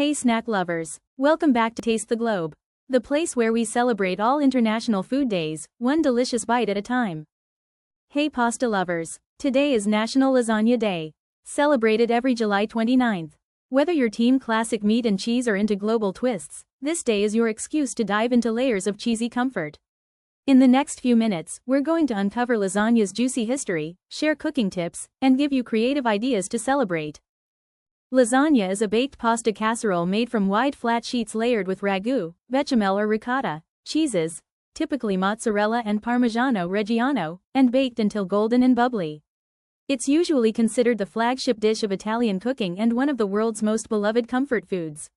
Hey snack lovers, welcome back to Taste the Globe, the place where we celebrate all International Food Days, one delicious bite at a time. Hey pasta lovers, today is National Lasagna Day, celebrated every July 29th. Whether you're team classic meat and cheese or into global twists, this day is your excuse to dive into layers of cheesy comfort. In the next few minutes, we're going to uncover lasagna's juicy history, share cooking tips, and give you creative ideas to celebrate. Lasagna is a baked pasta casserole made from wide flat sheets layered with ragu, bechamel or ricotta, cheeses, typically mozzarella and Parmigiano Reggiano, and baked until golden and bubbly. It's usually considered the flagship dish of Italian cooking and one of the world's most beloved comfort foods.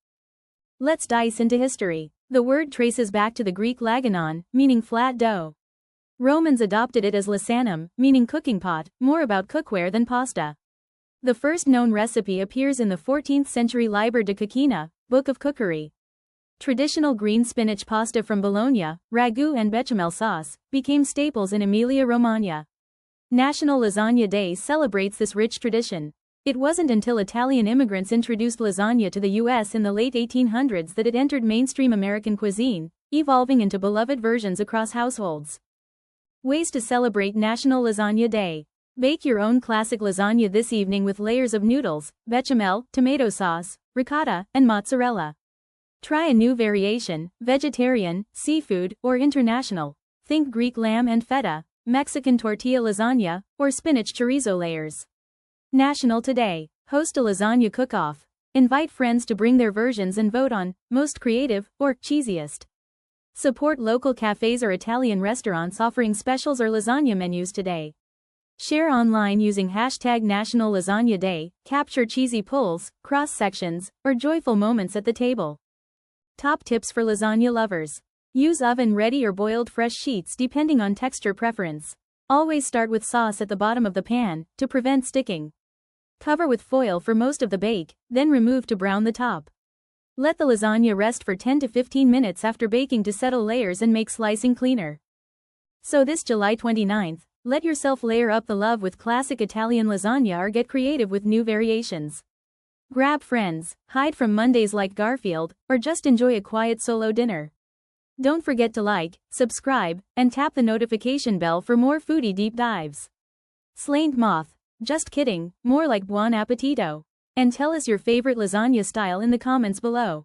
Let's dive into history. The word traces back to the Greek laganon, meaning flat dough. Romans adopted it as lasanum, meaning cooking pot, more about cookware than pasta. The first known recipe appears in the 14th century Liber de Cucina, Book of Cookery. Traditional green spinach pasta from Bologna, ragu and bechamel sauce, became staples in Emilia-Romagna. National Lasagna Day celebrates this rich tradition. It wasn't until Italian immigrants introduced lasagna to the US in the late 1800s that it entered mainstream American cuisine, evolving into beloved versions across households. Ways to celebrate National Lasagna Day. Bake your own classic lasagna this evening with layers of noodles, bechamel, tomato sauce, ricotta, and mozzarella. Try a new variation, vegetarian, seafood, or international. Think Greek lamb and feta, Mexican tortilla lasagna, or spinach chorizo layers. National Today. Host a lasagna cook-off. Invite friends to bring their versions and vote on most creative or cheesiest. Support local cafes or Italian restaurants offering specials or lasagna menus today. Share online using hashtag National Lasagna Day, capture cheesy pulls, cross-sections, or joyful moments at the table. Top tips for lasagna lovers. Use oven-ready or boiled fresh sheets depending on texture preference. Always start with sauce at the bottom of the pan, to prevent sticking. Cover with foil for most of the bake, then remove to brown the top. Let the lasagna rest for 10 to 15 minutes after baking to settle layers and make slicing cleaner. So this July 29th, let yourself layer up the love with classic Italian lasagna or get creative with new variations. Grab friends, hide from Mondays like Garfield, or just enjoy a quiet solo dinner. Don't forget to like, subscribe, and tap the notification bell for more foodie deep dives. Slained moth. Just kidding, more like buon appetito. And tell us your favorite lasagna style in the comments below.